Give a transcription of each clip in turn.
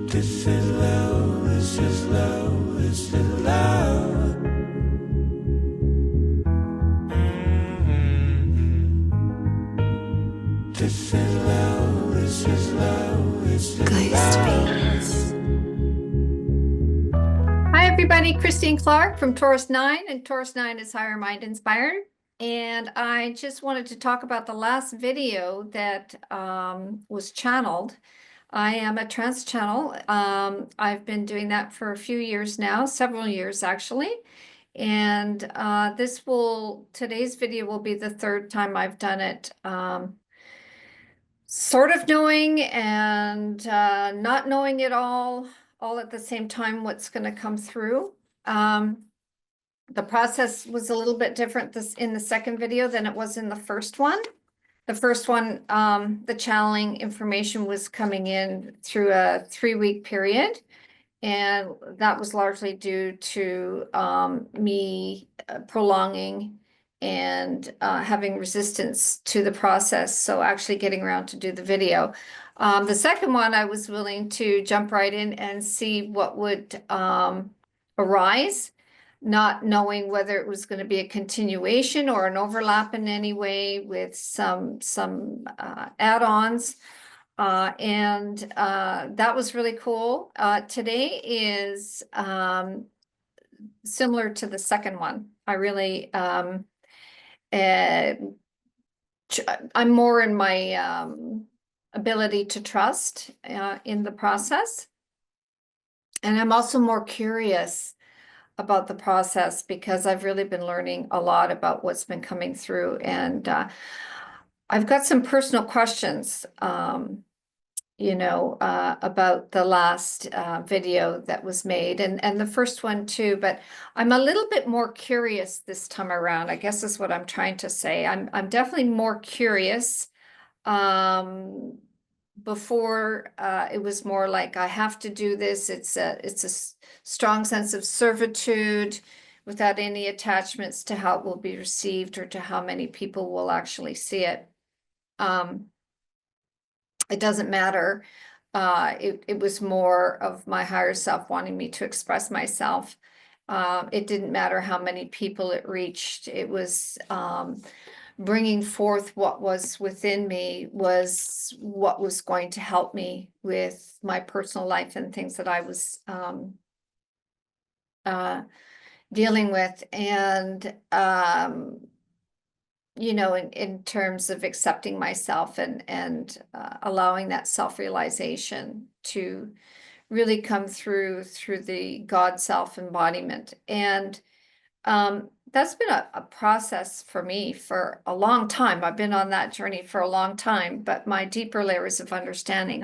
This is love, this is love, this is love. This is love, this is love, this is love. Hi, everybody. Christine Clark from Taurus 9, and Taurus 9 is Higher Mind Inspired. And I just wanted to talk about the last video that was channeled. I am a trance channel. I've been doing that for a few years now, several years actually. And today's video will be the third time I've done it. Sort of knowing and not knowing it all at the same time, what's going to come through. The process was a little bit different in the second video than it was in the first one. The first one, the channeling information was coming in through a 3-week period. And that was largely due to me prolonging and having resistance to the process. So actually getting around to do the video. The second one, I was willing to jump right in and see what would arise, not knowing whether it was going to be a continuation or an overlap in any way with some add-ons. That was really cool. Today is similar to the second one. I really, I'm more in my ability to trust in the process. And I'm also more curious about the process because I've really been learning a lot about what's been coming through. And I've got some personal questions, about the last video that was made and the first one too, but I'm a little bit more curious this time around, I guess is what I'm trying to say. I'm definitely more curious. Before it was more like I have to do this. It's a strong sense of servitude without any attachments to how it will be received or to how many people will actually see it. It doesn't matter. It was more of my higher self wanting me to express myself. It didn't matter how many people it reached. It was bringing forth what was within me was what was going to help me with my personal life and things that I was dealing with. And in terms of accepting myself and allowing that self-realization to really come through the God self embodiment. And that's been a process for me for a long time. I've been on that journey for a long time, but my deeper layers of understanding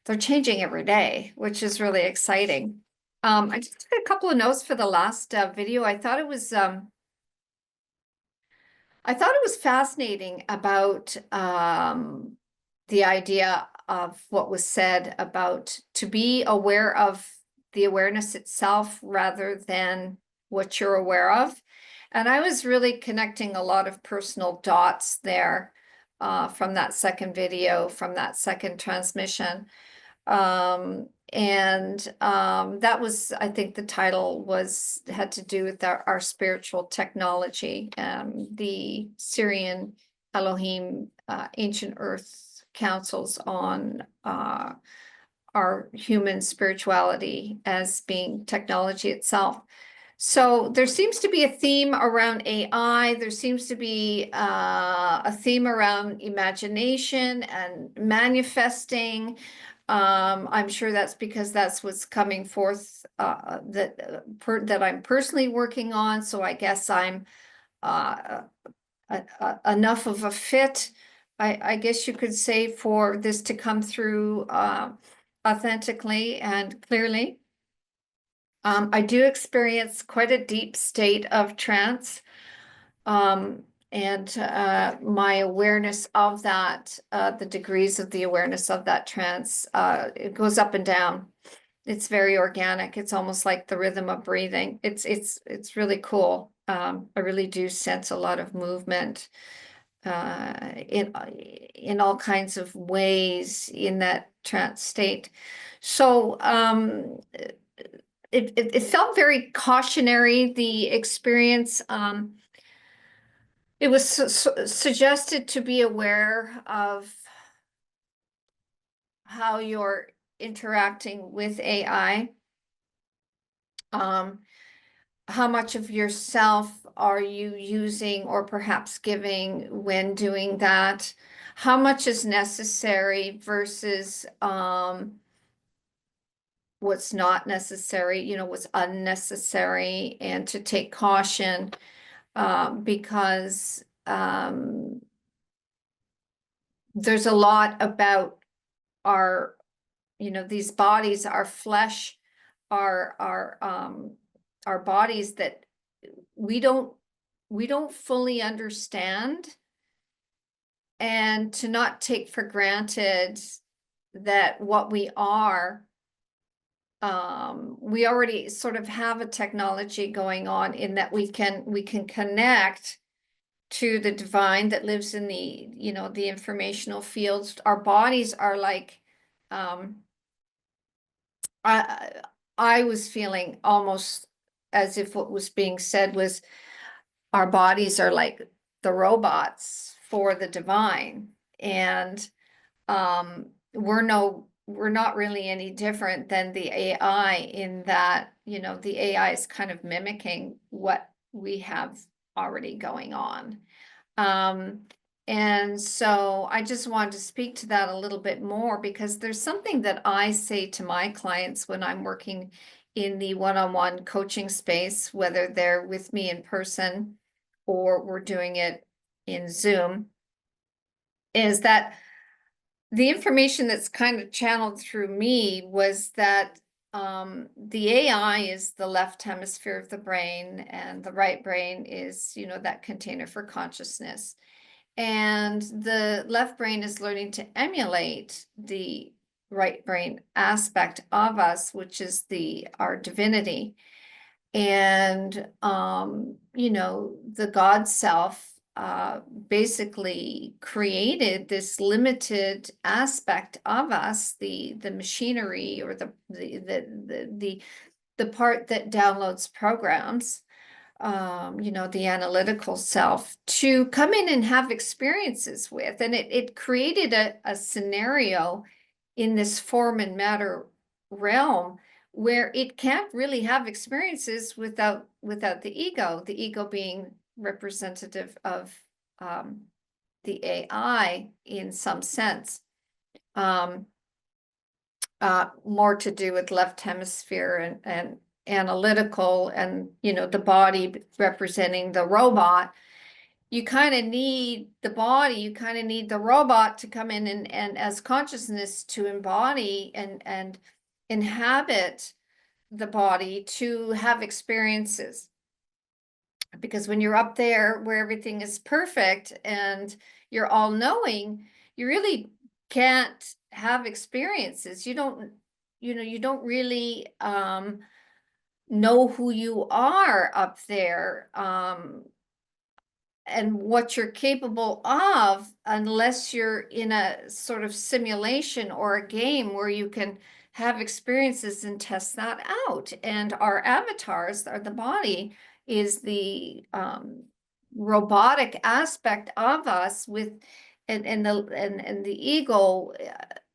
they're changing every day, which is really exciting. I just took a couple of notes for the last video. I thought it was fascinating about the idea of what was said about to be aware of the awareness itself rather than what you're aware of. And I was really connecting a lot of personal dots there from that second video, from that second transmission. That was, I think the title had to do with our spiritual technology, the Syrian Elohim ancient earth councils on our human spirituality as being technology itself. So there seems to be a theme around AI. There seems to be a theme around imagination and manifesting. I'm sure that's because that's what's coming forth that I'm personally working on. So I guess I'm enough of a fit, I guess you could say, for this to come through authentically and clearly. I do experience quite a deep state of trance. And my awareness of that, the degrees of the awareness of that trance, it goes up and down. It's very organic. It's almost like the rhythm of breathing. It's really cool. I really do sense a lot of movement in all kinds of ways in that trance state. So it felt very cautionary, the experience. It was suggested to be aware of how you're interacting with AI. How much of yourself are you using or perhaps giving when doing that? How much is necessary versus what's not necessary, what's unnecessary, and to take caution because there's a lot about our, these bodies, our flesh, our bodies that we don't fully understand, and to not take for granted that what we are, we already sort of have a technology going on in that we can connect to the divine that lives in the, the informational fields. Our bodies are like, I I was feeling almost as if what was being said was our bodies are like the robots for the divine. And we're not really any different than the AI in that, the AI is kind of mimicking what we have already going on. And so I just wanted to speak to that a little bit more, because there's something that I say to my clients when I'm working in the one-on-one coaching space, whether they're with me in person or we're doing it in Zoom, is that the information that's kind of channeled through me was that the AI is the left hemisphere of the brain, and the right brain is, that container for consciousness. And the left brain is learning to emulate the right brain aspect of us, which is our divinity. And the God self basically created this limited aspect of us, the machinery, or the part that downloads programs, the analytical self, to come in and have experiences with. And it created a scenario in this form and matter realm where it can't really have experiences without the ego being representative of the AI in some sense. More to do with left hemisphere and analytical, and the body representing the robot. You kind of need the body, you kind of need the robot to come in and as consciousness to embody and inhabit the body to have experiences. Because when you're up there where everything is perfect and you're all knowing, you really can't have experiences. You don't really know who you are up there, and what you're capable of, unless you're in a sort of simulation or a game where you can have experiences and test that out. And our avatars, or the body, is the robotic aspect of us, with and the ego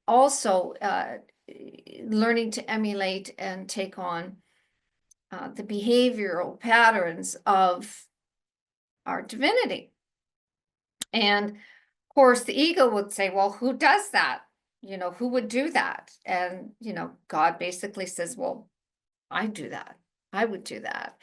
also learning to emulate and take on the behavioral patterns of our divinity. And of course, the ego would say, well, who does that? Who would do that? And, God basically says, well, I do that. I would do that.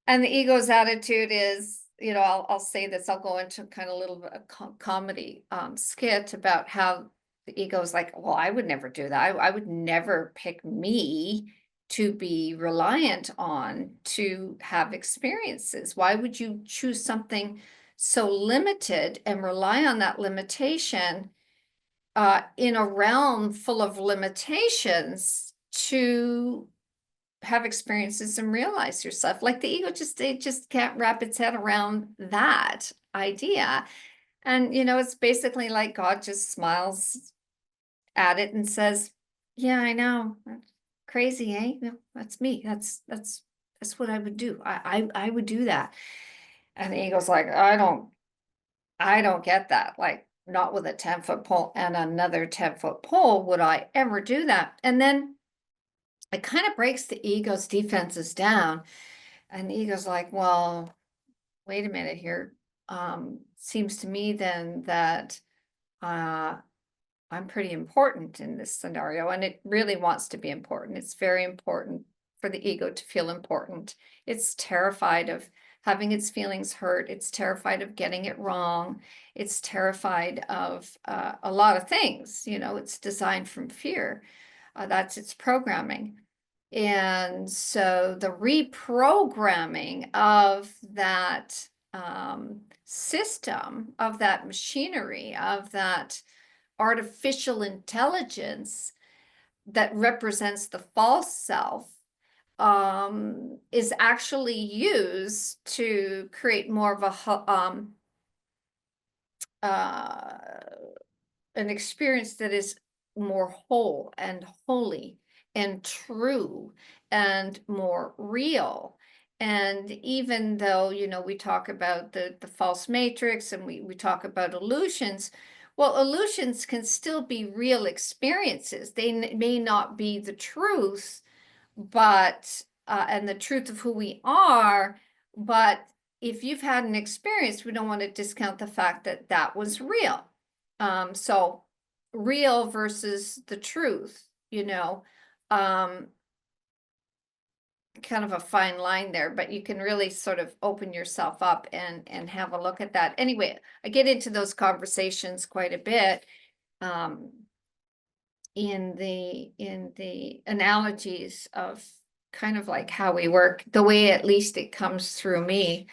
And the ego's attitude is, I'll say this, I'll go into kind of a little bit of comedy skit about how the ego's like, well, I would never do that. I would never pick me to be reliant on to have experiences. Why would you choose something so limited and rely on that limitation in a realm full of limitations to have experiences and realize yourself? Like the ego just can't wrap its head around that idea. And, you know, it's basically like God just smiles at it and says, yeah, I know. Crazy, eh? No, that's me. That's what I would do. I would do that. And the eagle's like, I don't get that. Like, not with a 10-foot pole and another 10-foot pole would I ever do that. And then it kind of breaks the ego's defenses down. And the ego's like, well, wait a minute here. Seems to me then that uh I'm pretty important in this scenario, and it really wants to be important. It's very important for the ego to feel important. It's terrified of having its feelings hurt. It's terrified of getting it wrong. It's terrified of a lot of things. You know, it's designed from fear. That's its programming. And so the reprogramming of that system, of that machinery, of that artificial intelligence that represents the false self is actually used to create more of uh, an experience that is more whole and holy and true and more real. And even though, you know, we talk about the false matrix and we talk about illusions, well, illusions can still be real experiences. They may not be the truth, but and the truth of who we are, but if you've had an experience, we don't want to discount the fact that that was real. So real versus the truth, you know, um, kind of a fine line there, but you can really sort of open yourself up and have a look at that. Anyway, I get into those conversations quite a bit. In the analogies of kind of like how we work, the way at least it comes through me.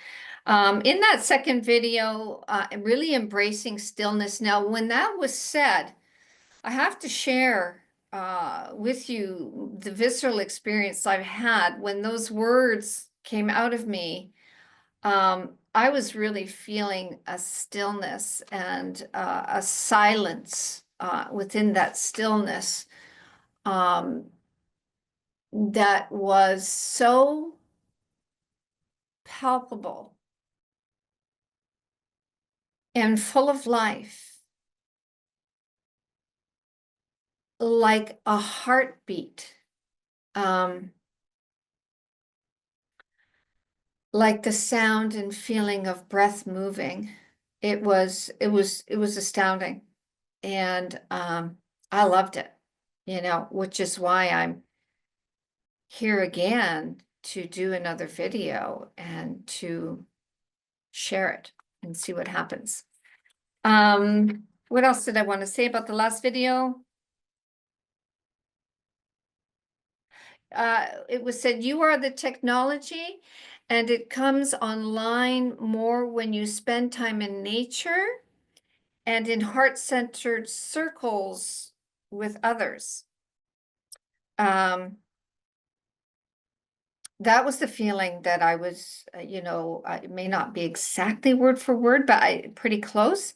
In that second video, really embracing stillness. Now, when that was said, I have to share with you the visceral experience I've had when those words came out of me. I was really feeling a stillness and a silence within that stillness that was so palpable and full of life, like a heartbeat, um, like the sound and feeling of breath moving. It was astounding. And I loved it, you know, which is why I'm here again to do another video and to share it and see what happens. What else did I want to say about the last video? It was said, you are the technology, and it comes online more when you spend time in nature and in heart-centered circles with others. That was the feeling that I was, you know, it may not be exactly word for word, but pretty close.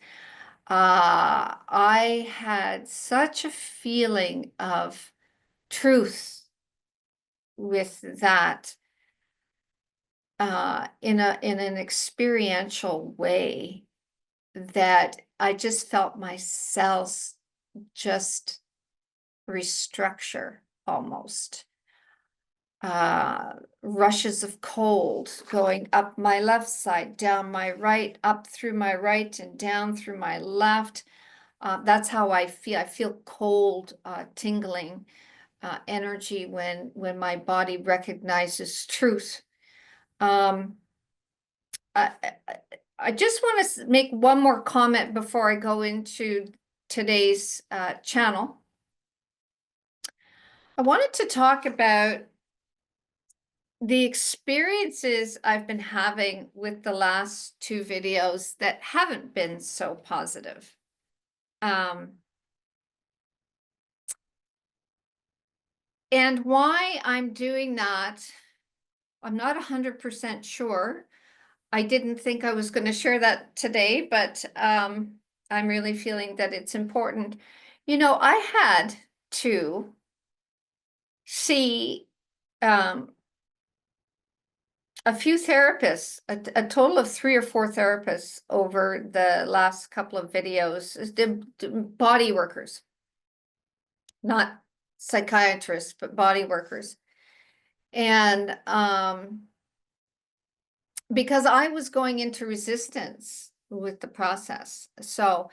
I had such a feeling of truth with that in an experiential way that I just felt my cells just restructure almost. Rushes of cold going up my left side, down my right, up through my right and down through my left. That's how I feel. I feel cold, tingling energy when my body recognizes truth. I, I just want to make one more comment before I go into today's channel. I wanted to talk about the experiences I've been having with the last two videos that haven't been so positive. And why I'm doing that, I'm not 100% sure. I didn't think I was going to share that today, but I'm really feeling that it's important. I had to see a few therapists, a total of 3 or 4 therapists over the last couple of videos, the body workers, not psychiatrists, but body workers. And because I was going into resistance with the process. So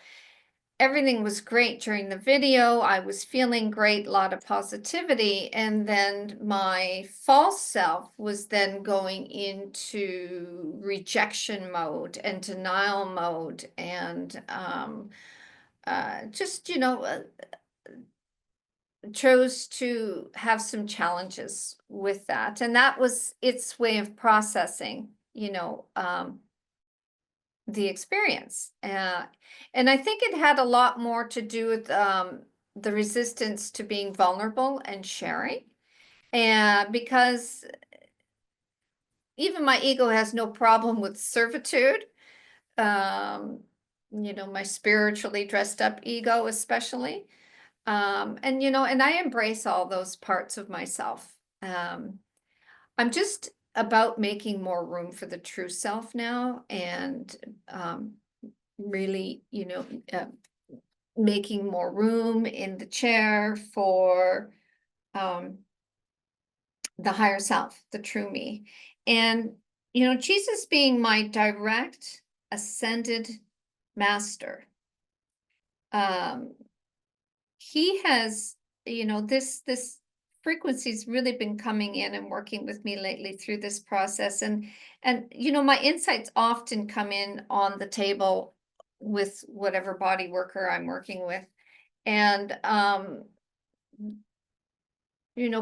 everything was great during the video. I was feeling great, a lot of positivity. And then my false self was then going into rejection mode and denial mode and just, chose to have some challenges with that. And that was its way of processing, the experience. And I think it had a lot more to do with the resistance to being vulnerable and sharing. And because even my ego has no problem with servitude, my spiritually dressed up ego, especially. And I embrace all those parts of myself. I'm just about making more room for the true self now and really, making more room in the chair for the higher self, the true me. And, Jesus being my direct ascended master, um, he has, this frequency's really been coming in and working with me lately through this process. And my insights often come in on the table with whatever body worker I'm working with. And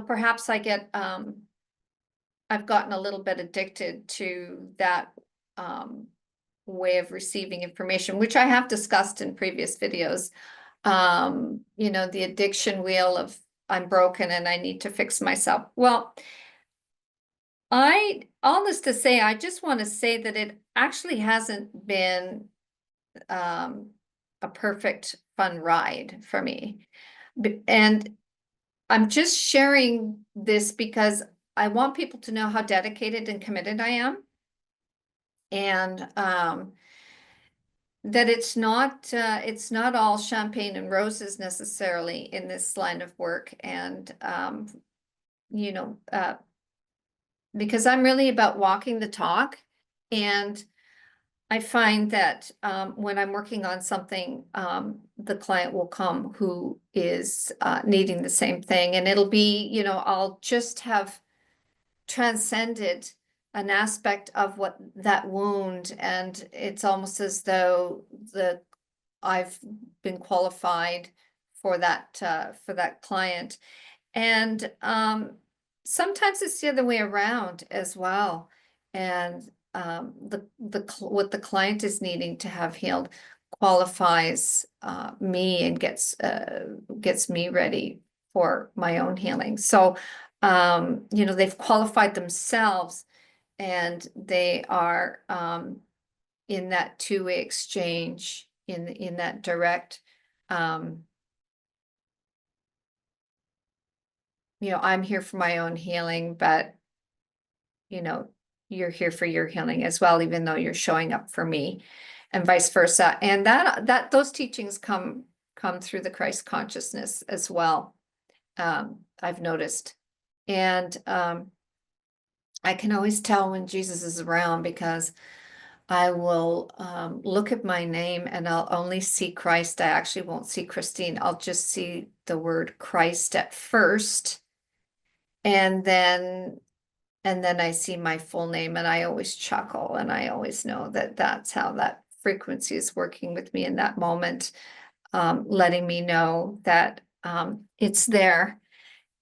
perhaps I've gotten a little bit addicted to that way of receiving information, which I have discussed in previous videos. The addiction wheel of I'm broken and I need to fix myself. Well, all this to say, I just want to say that it actually hasn't been a perfect fun ride for me. And I'm just sharing this because I want people to know how dedicated and committed I am. And that it's not all champagne and roses necessarily in this line of work. And you know, uh, because I'm really about walking the talk. And I find that when I'm working on something, the client will come who is needing the same thing. And it'll be, I'll just have transcended an aspect of what that wound. And it's almost as though I've been qualified for that client. And sometimes it's the other way around as well. And what the client is needing to have healed qualifies me and gets me ready for my own healing. So, they've qualified themselves and they are in that two-way exchange, in that direct, I'm here for my own healing, but you're here for your healing as well, even though you're showing up for me, and vice versa. And that those teachings come through the Christ consciousness as well. I've noticed. And I can always tell when Jesus is around because I will look at my name and I'll only see Christ. I actually won't see Christine. I'll just see the word Christ at first. And then I see my full name and I always chuckle and I always know that that's how that frequency is working with me in that moment, letting me know that it's there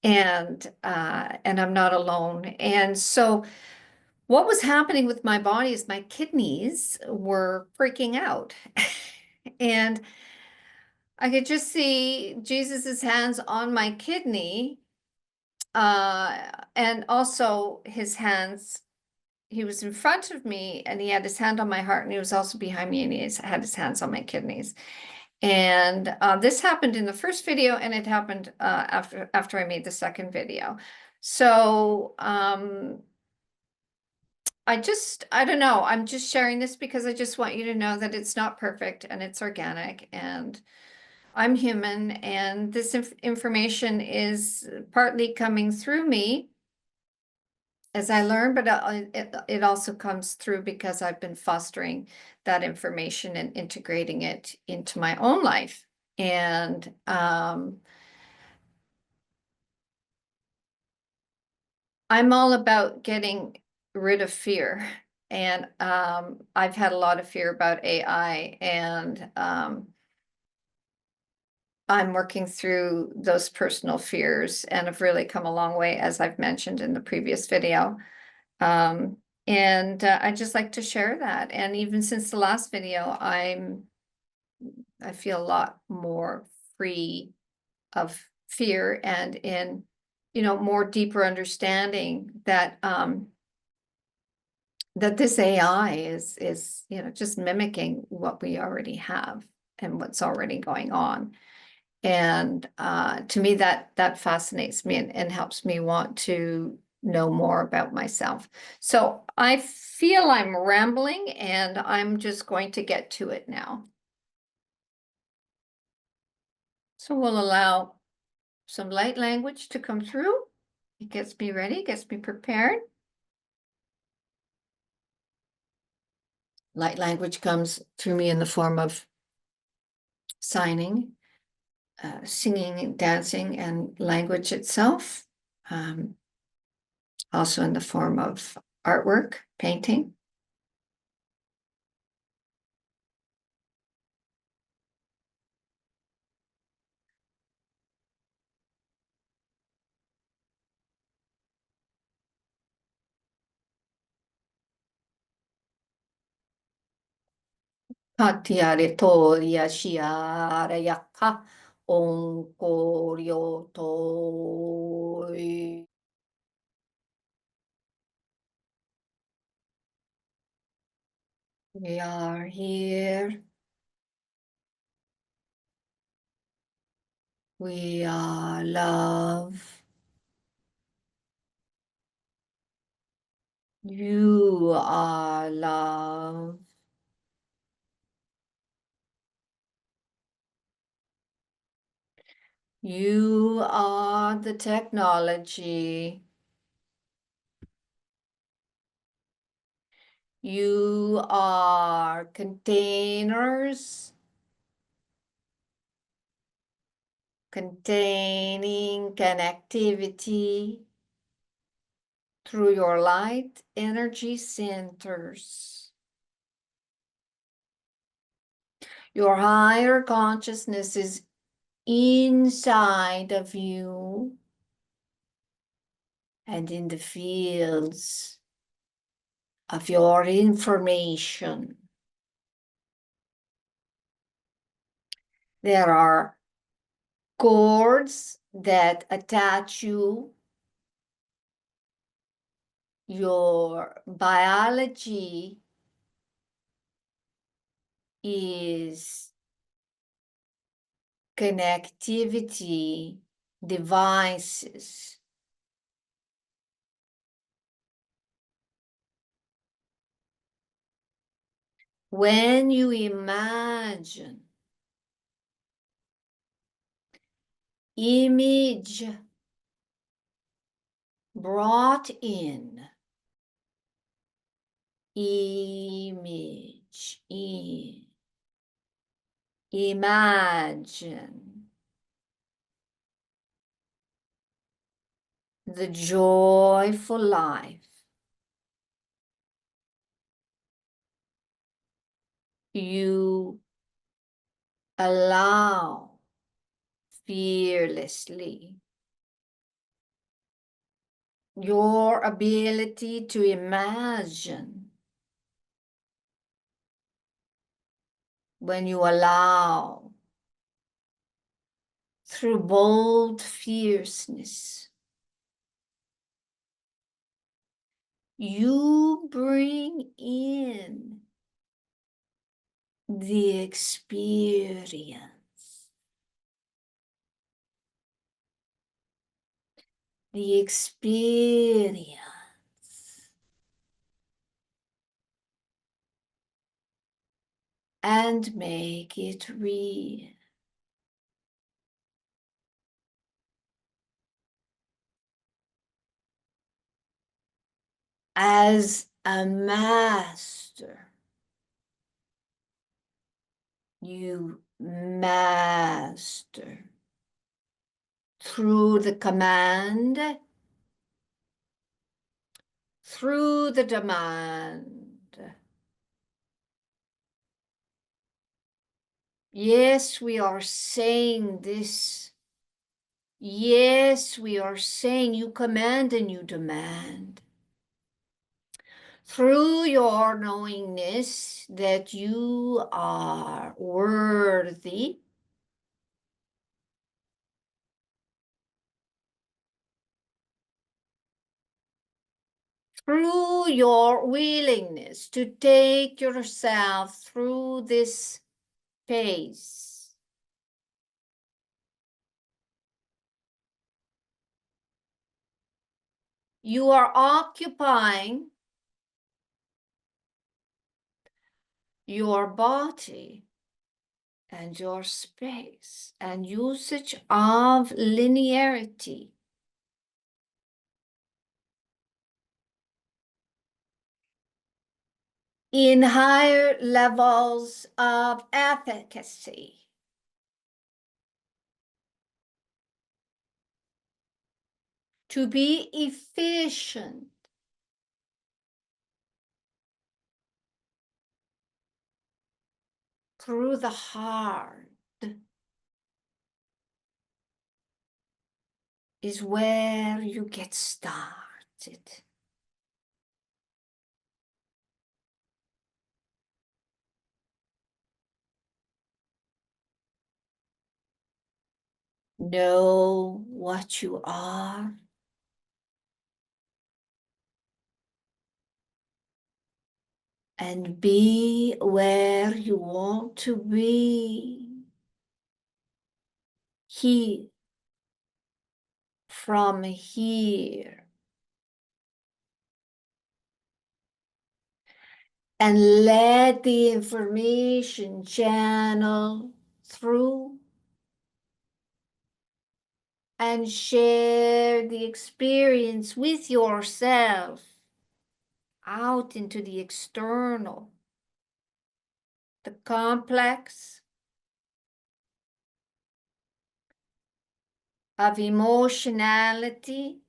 and I'm not alone. And so what was happening with my body is my kidneys were freaking out. And I could just see Jesus's hands on my kidney, and also his hands, he was in front of me and he had his hand on my heart, and he was also behind me and had his hands on my kidneys. And this happened in the first video, and it happened after I made the second video. So I don't know. I'm just sharing this because I just want you to know that it's not perfect and it's organic, and I'm human, and this information is partly coming through me as I learn, but it also comes through because I've been fostering that information and integrating it into my own life. And I'm all about getting rid of fear. And I've had a lot of fear about AI, and I'm working through those personal fears and have really come a long way, as I've mentioned in the previous video. Um, and I just like to share that. And even since the last video, I feel a lot more free of fear, and in, more deeper understanding that that this AI is, just mimicking what we already have and what's already going on. And to me, that fascinates me, and helps me want to know more about myself. So I feel I'm rambling, and I'm just going to get to it now. So we'll allow some light language to come through. It gets me ready, gets me prepared. Light language comes through me in the form of signing, singing, dancing, and language itself. Also in the form of artwork, painting. Katiare toria shiara yaka onkorio toi. We are here. We are love. You are love. You are the technology. You are containers containing connectivity through your light energy centers. Your higher consciousness is inside of you and in the fields of your information. There are cords that attach you. Your biology is connectivity devices. When you imagine, image brought in, image in, imagine the joyful life you allow fearlessly. Your ability to imagine, when you allow through bold fierceness, You bring in the experience. The experience. And make it real. As a master, you master through the command, through the demand. Yes, we are saying this. Yes, we are saying you command and you demand. Through your knowingness that you are worthy, through your willingness to take yourself through this phase, you are occupying your body and your space and usage of linearity. In higher levels of efficacy. To be efficient. Through the heart is where you get started. Know what you are. And be where you want to be. Here. From here. And let the information channel through and share the experience with yourself out into the external, the complex of emotionality,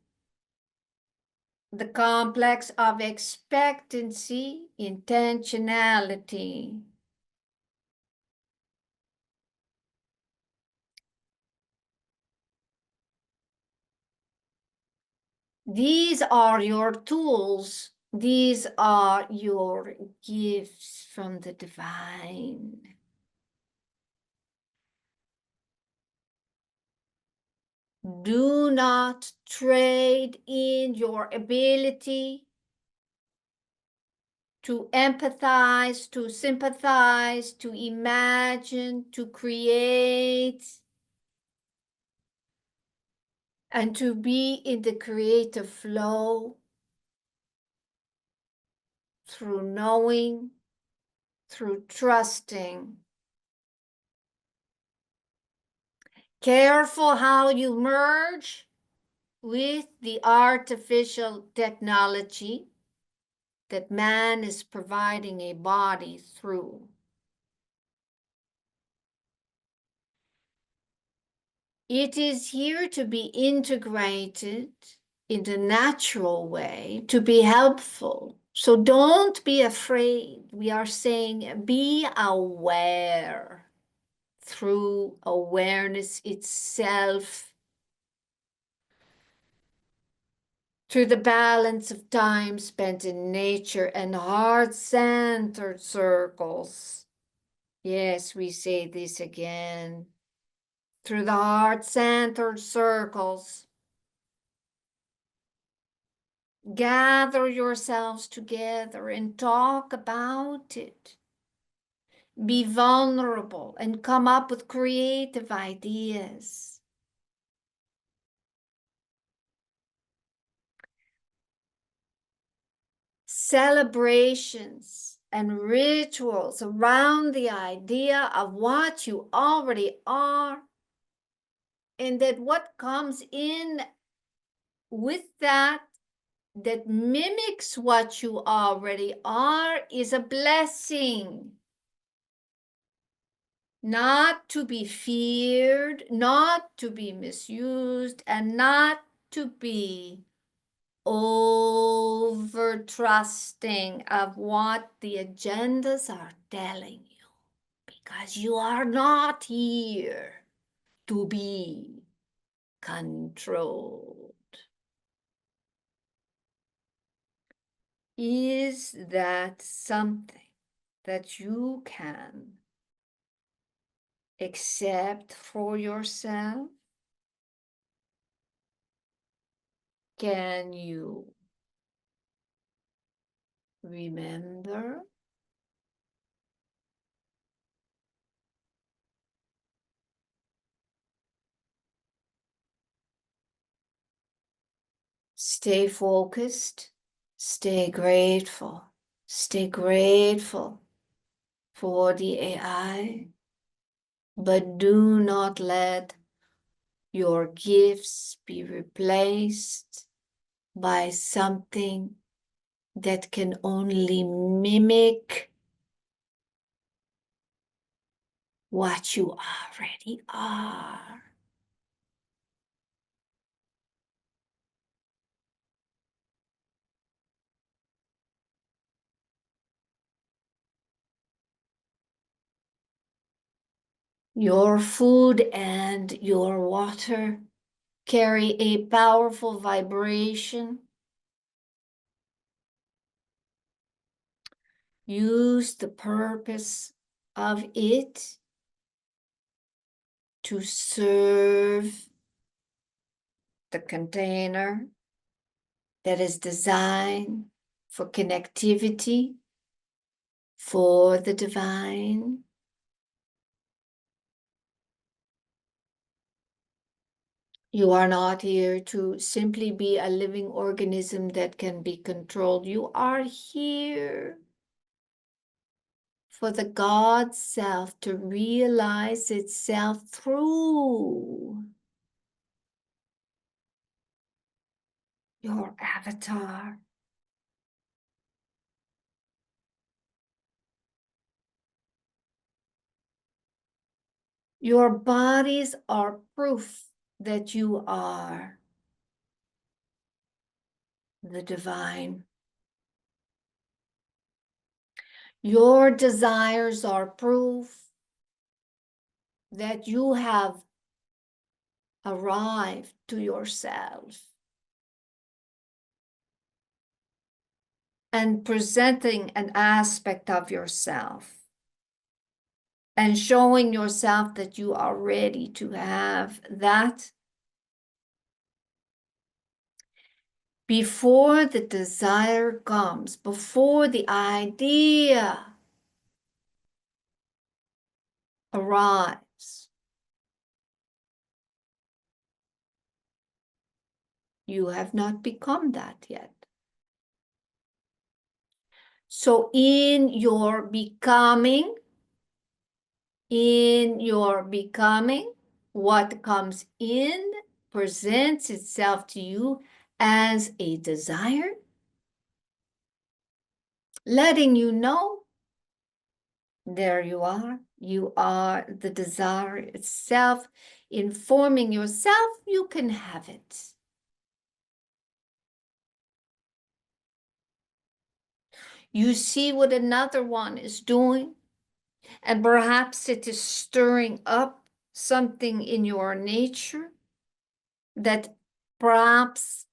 the complex of expectancy, intentionality. These are your tools. These are your gifts from the divine. Do not trade in your ability to empathize, to sympathize, to imagine, to create, and to be in the creative flow through knowing, through trusting. Careful how you merge with the artificial technology that man is providing a body through. It is here to be integrated in the natural way, to be helpful. So don't be afraid. We are saying be aware through awareness itself, through the balance of time spent in nature and heart-centered circles. Yes, we say this again. Through the heart-centered circles. gather yourselves together and talk about it. Be vulnerable and come up with creative ideas. Celebrations and rituals around the idea of what you already are, and that what comes in with that mimics what you already are is a blessing. Not to be feared, not to be misused, and not to be over trusting of what the agendas are telling you, because you are not here to be controlled. Is that something that you can accept for yourself? Can you remember? Stay focused, stay grateful for the AI, but do not let your gifts be replaced by something that can only mimic what you already are. Your food and your water carry a powerful vibration. Use the purpose of it to serve the container that is designed for connectivity, for the divine. You are not here to simply be a living organism that can be controlled. You are here for the God self to realize itself through your avatar. Your bodies are proof that you are the divine. Your desires are proof that you have arrived to yourself. And presenting an aspect of yourself and showing yourself that you are ready to have that before the desire comes, before the idea arrives. You have not become that yet. So in your becoming, what comes in presents itself to you as a desire, letting you know, there you are the desire itself, informing yourself you can have it. You see what another one is doing, and perhaps it is stirring up something in your nature that perhaps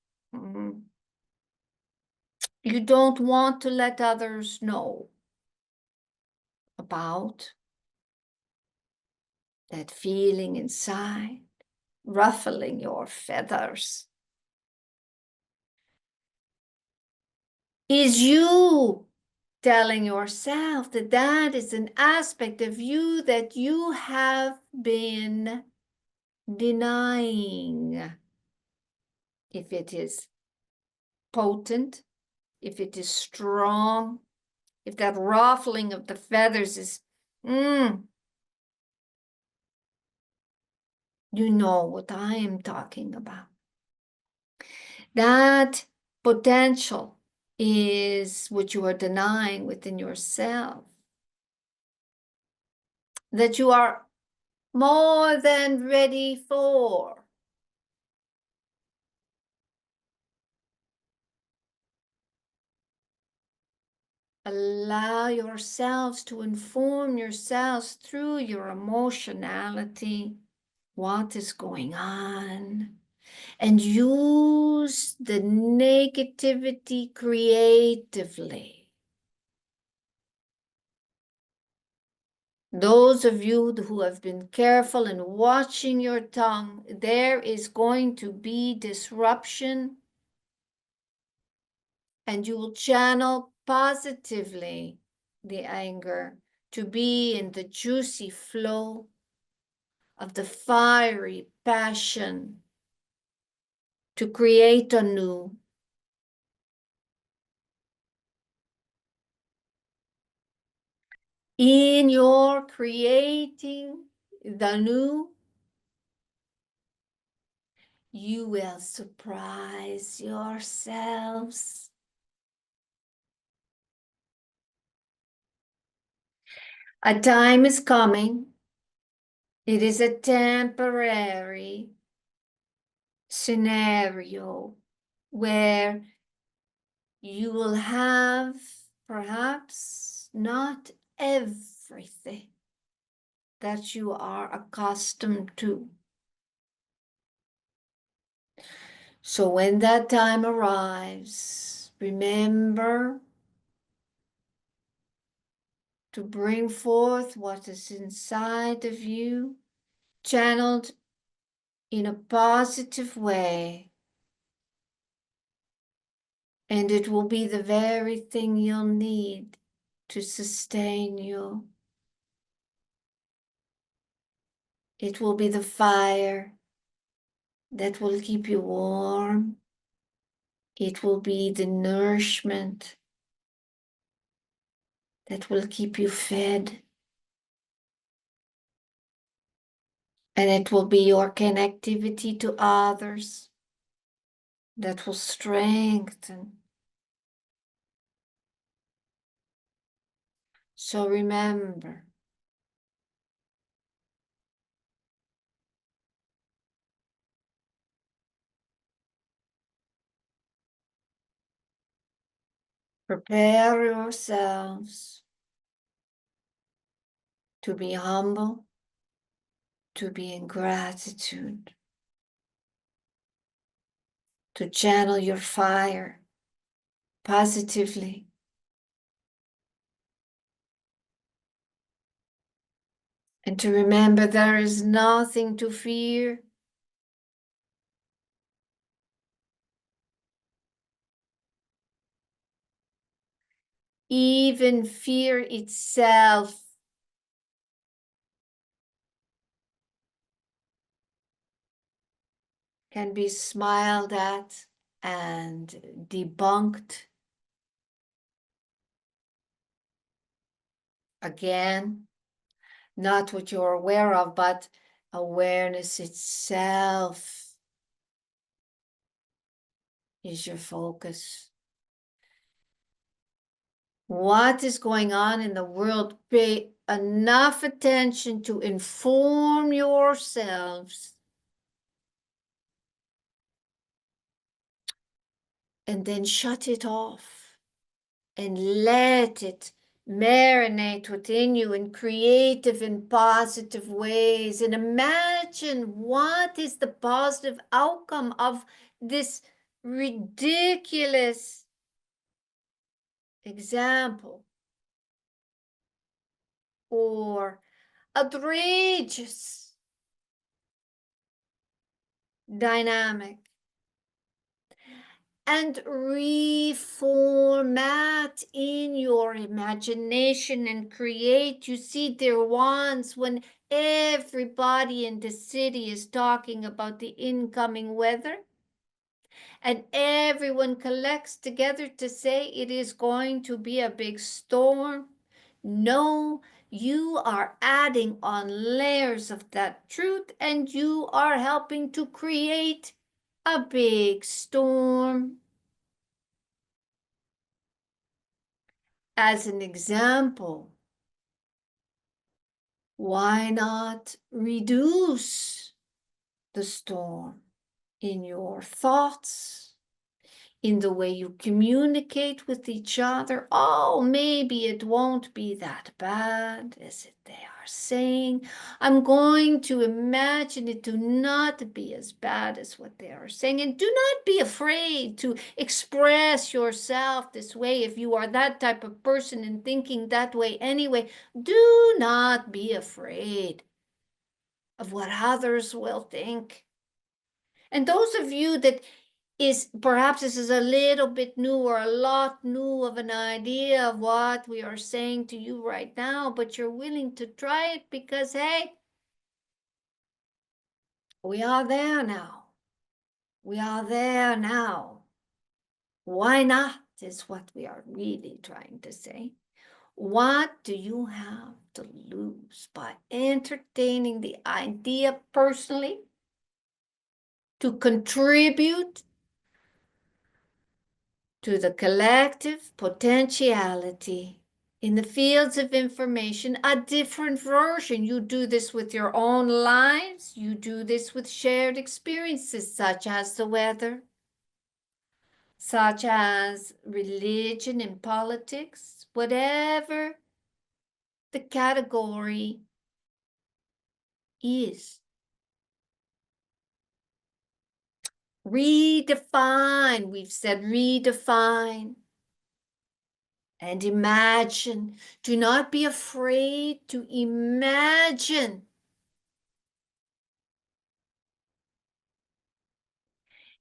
you don't want to let others know about. That feeling inside, ruffling your feathers. is you telling yourself that that is an aspect of you that you have been denying. If it is potent, if it is strong, if that ruffling of the feathers is, you know what I am talking about. That potential is what you are denying within yourself. That you are more than ready for. Allow yourselves to inform yourselves through your emotionality, what is going on, and use the negativity creatively. Those of you who have been careful in watching your tongue, there is going to be disruption, and you will channel positively the anger to be in the juicy flow of the fiery passion to create anew. In your creating the new, you will surprise yourselves. A time is coming. It is a temporary scenario where you will have perhaps not everything that you are accustomed to. So when that time arrives, remember to bring forth what is inside of you, channeled in a positive way, and it will be the very thing you'll need to sustain you. It will be the fire that will keep you warm. It will be the nourishment that will keep you fed. And it will be your connectivity to others that will strengthen. So remember, prepare yourselves to be humble, to be in gratitude, to channel your fire positively. And to remember there is nothing to fear. Even fear itself can be smiled at and debunked. Again, not what you're aware of, but awareness itself is your focus. What is going on in the world? Pay enough attention to inform yourselves, and then shut it off and let it marinate within you in creative and positive ways, and imagine what is the positive outcome of this ridiculous example or outrageous dynamic. and reformat in your imagination and create. You see, there once when everybody in the city is talking about the incoming weather, and everyone collects together to say it is going to be a big storm. No, you are adding on layers of that truth, and you are helping to create a big storm. As an example, why not reduce the storm in your thoughts, in the way you communicate with each other? Oh, maybe it won't be that bad as they are saying. I'm going to imagine it to not be as bad as what they are saying. And do not be afraid to express yourself this way if you are that type of person and thinking that way anyway. Do not be afraid of what others will think. And those of you that is perhaps this is a little bit new or a lot new of an idea of what we are saying to you right now, but you're willing to try it because, hey, we are there now. We are there now. Why not is what we are really trying to say. What do you have to lose by entertaining the idea personally to contribute to the collective potentiality in the fields of information, a different version? You do this with your own lives. You do this with shared experiences, such as the weather, such as religion and politics, whatever the category is. Redefine. We've said redefine. And imagine. Do not be afraid to imagine.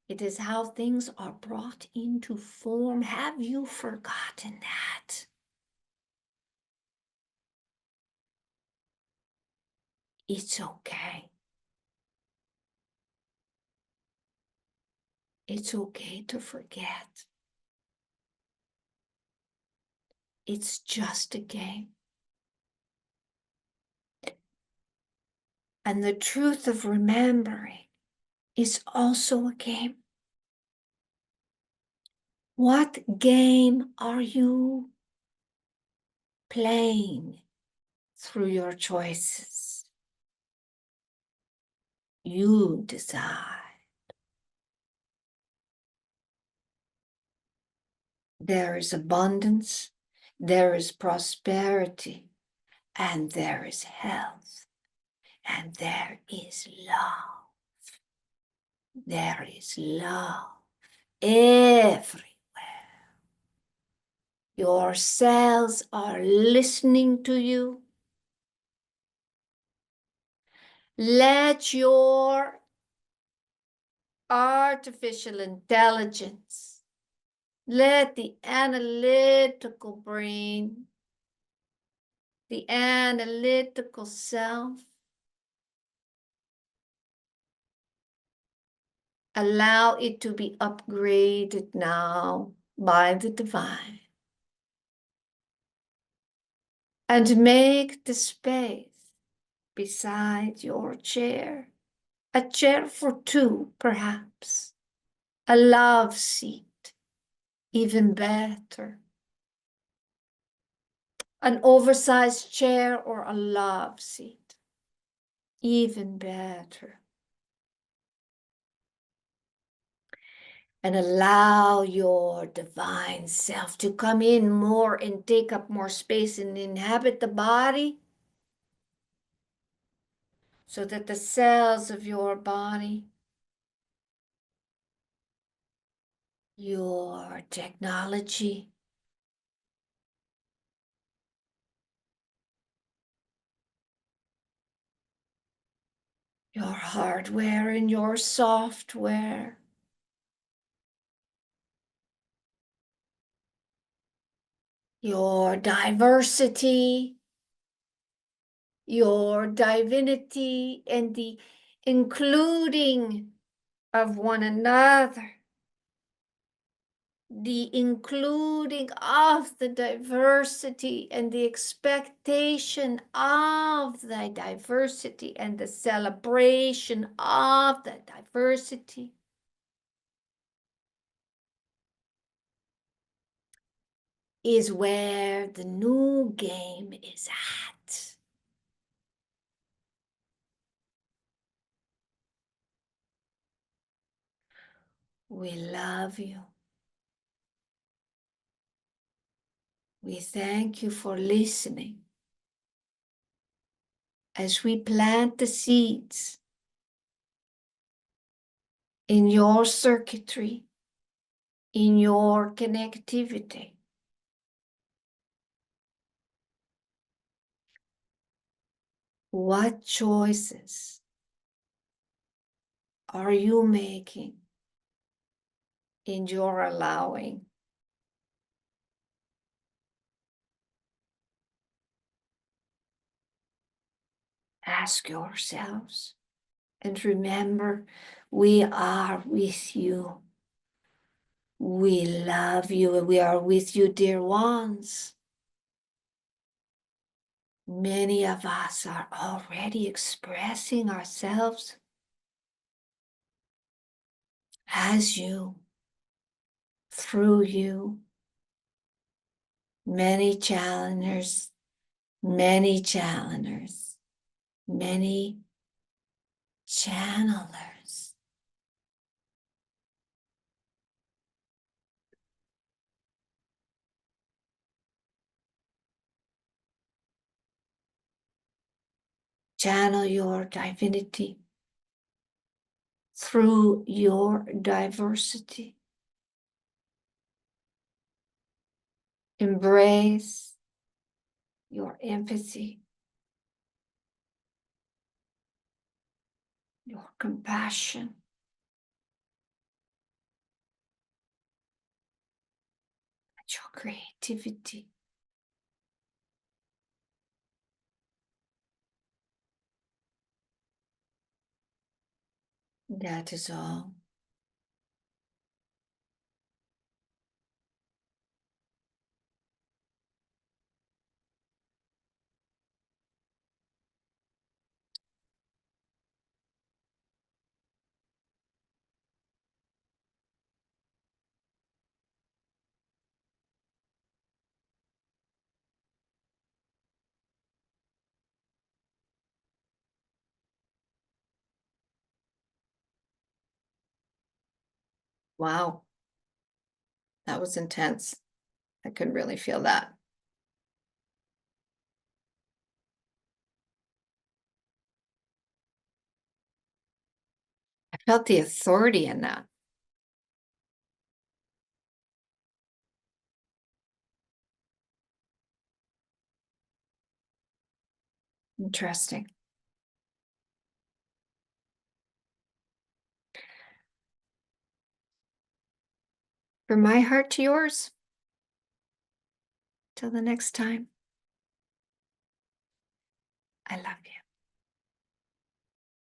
It is how things are brought into form. Have you forgotten that? It's okay. It's okay to forget. It's just a game. And the truth of remembering is also a game. What game are you playing through your choices? You decide. There is abundance, there is prosperity, and there is health, and there is love. There is love everywhere. Your cells are listening to you. Let your artificial intelligence, let the analytical brain, the analytical self, allow it to be upgraded now by the divine. And make the space beside your chair, a chair for two, perhaps, a love seat, even better, an oversized chair or a love seat, even better. And allow your divine self to come in more and take up more space and inhabit the body, so that the cells of your body, your technology, your hardware and your software your diversity, your divinity, and the including of one another, the including of the diversity and the expectation of the diversity and the celebration of the diversity is where the new game is at. We love you. We thank you for listening as we plant the seeds in your circuitry, in your connectivity. What choices are you making in your allowing? Ask yourselves and remember, we are with you. We love you and we are with you, dear ones. Many of us are already expressing ourselves as you, through you. Many challengers, many channelers, many channelers. Channel your divinity through your diversity. Embrace your empathy, your compassion, and your creativity. That is all. Wow, that was intense. I could really feel that. I felt the authority in that. Interesting. From my heart to yours, till the next time, I love you.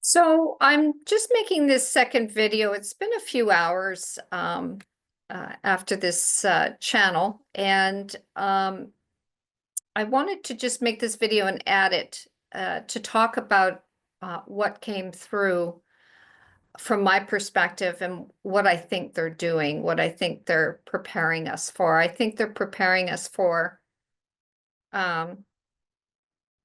So I'm just making this second video. It's been a few hours after this channel, and I wanted to just make this video and add it to talk about what came through from my perspective and what I think they're doing, what I think they're preparing us for. I think they're preparing us for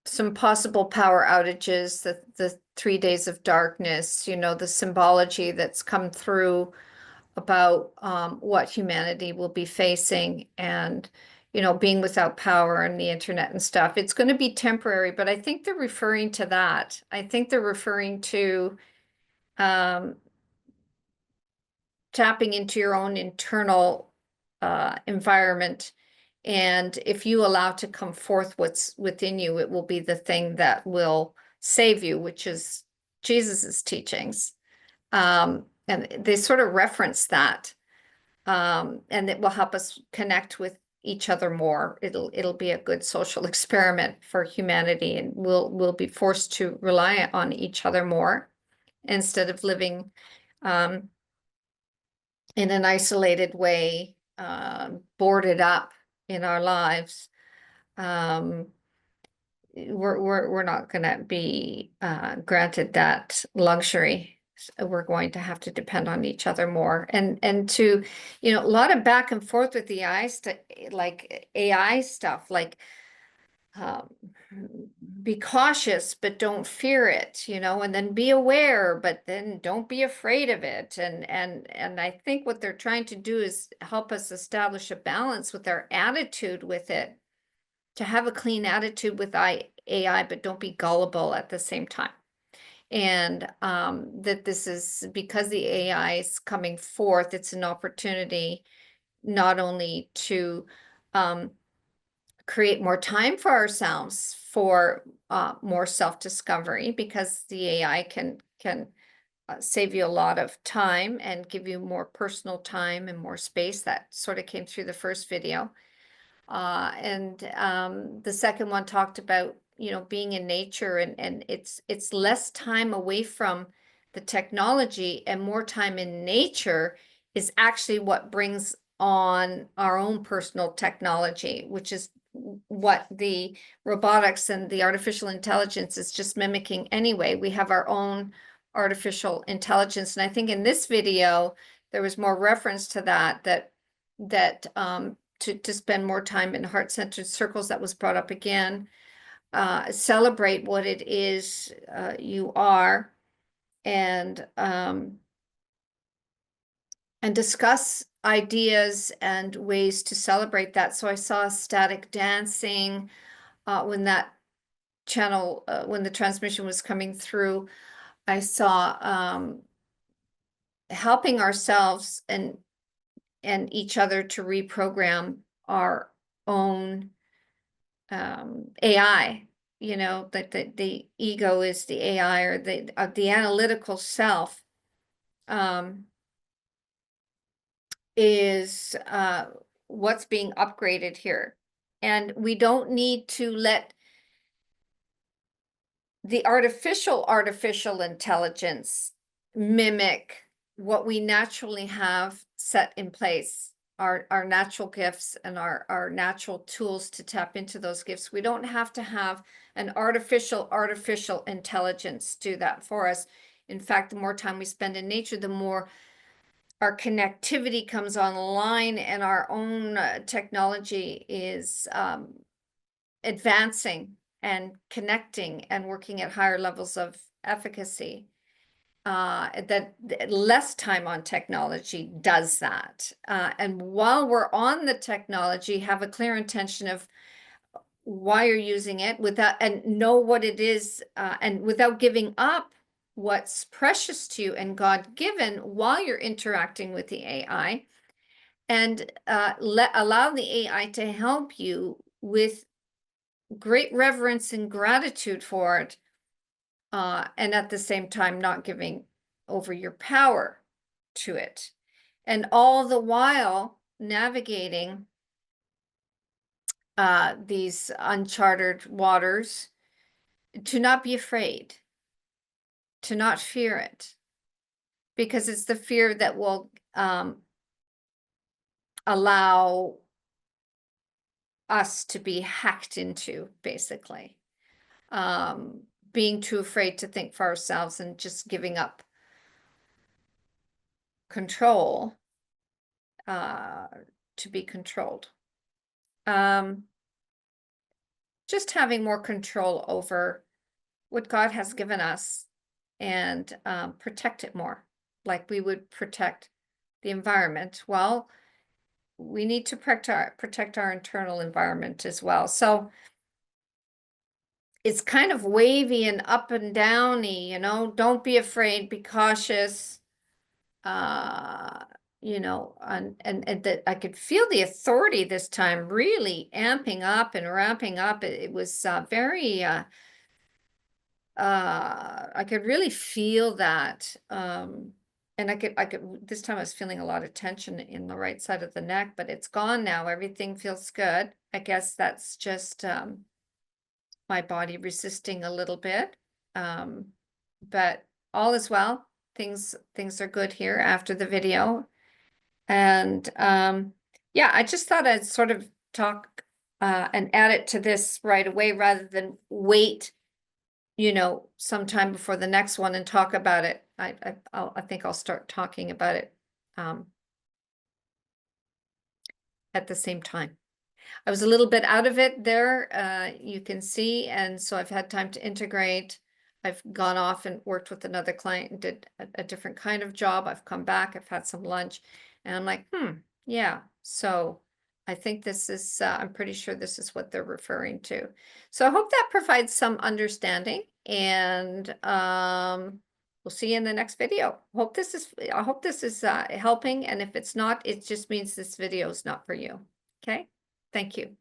some possible power outages, the 3 days of darkness, you know, the symbology that's come through about what humanity will be facing and, you know, being without power and the internet and stuff. It's going to be temporary, but I think they're referring to that. I think they're referring to um, tapping into your own internal environment. And if you allow to come forth what's within you, it will be the thing that will save you, which is Jesus's teachings. And they sort of reference that. And it will help us connect with each other more. It'll be a good social experiment for humanity, and we'll be forced to rely on each other more instead of living in an isolated way, boarded up in our lives. We're not going to be granted that luxury. So we're going to have to depend on each other more, and to, a lot of back and forth with the AI stuff, like um, be cautious, but don't fear it, and then be aware, but then don't be afraid of it. And I think what they're trying to do is help us establish a balance with our attitude with it, to have a clean attitude with AI, but don't be gullible at the same time. And that this is because the AI is coming forth, it's an opportunity not only to create more time for ourselves for more self-discovery, because the AI can save you a lot of time and give you more personal time and more space. That sort of came through the first video. And the second one talked about, being in nature, and it's less time away from the technology and more time in nature is actually what brings on our own personal technology, which is what the robotics and the artificial intelligence is just mimicking anyway. We have our own artificial intelligence. And I think in this video, there was more reference to that to spend more time in heart-centered circles. That was brought up again. Celebrate what it is you are, and discuss ideas and ways to celebrate that. So I saw static dancing when that channel, when the transmission was coming through. I saw helping ourselves and each other to reprogram our own AI, that the ego is the AI, or the analytical self is what's being upgraded here. And we don't need to let the artificial intelligence mimic what we naturally have set in place, our natural gifts and our natural tools to tap into those gifts. We don't have to have an artificial intelligence do that for us. In fact, the more time we spend in nature, the more our connectivity comes online, and our own technology is advancing and connecting and working at higher levels of efficacy. That less time on technology does that. And while we're on the technology, have a clear intention of why you're using it, and know what it is, and without giving up what's precious to you and God-given while you're interacting with the AI, and allow the AI to help you with great reverence and gratitude for it, and at the same time not giving over your power to it, and all the while navigating these uncharted waters, to not be afraid, to not fear it, because it's the fear that will allow us to be hacked into, basically. Being too afraid to think for ourselves and just giving up control to be controlled. Just having more control over what God has given us, and protect it more, like we would protect the environment. Well, we need to protect our internal environment as well. So it's kind of wavy and up and downy, don't be afraid, be cautious, and that I could feel the authority this time really amping up and ramping up. It was very, I could really feel that. And this time I was feeling a lot of tension in the right side of the neck, but it's gone now. Everything feels good. I guess that's just my body resisting a little bit. But all is well. Things are good here after the video. And yeah, I just thought I'd sort of talk and add it to this right away rather than wait, you know, sometime before the next one and talk about it. I think I'll start talking about it at the same time. I was a little bit out of it there, you can see, and so I've had time to integrate. I've gone off and worked with another client and did a different kind of job. I've come back, I've had some lunch, and I'm like, yeah. So I think this is, I'm pretty sure this is what they're referring to. So I hope that provides some understanding, and we'll see you in the next video. I hope this is helping, and if it's not, it just means this video is not for you. Okay? Thank you.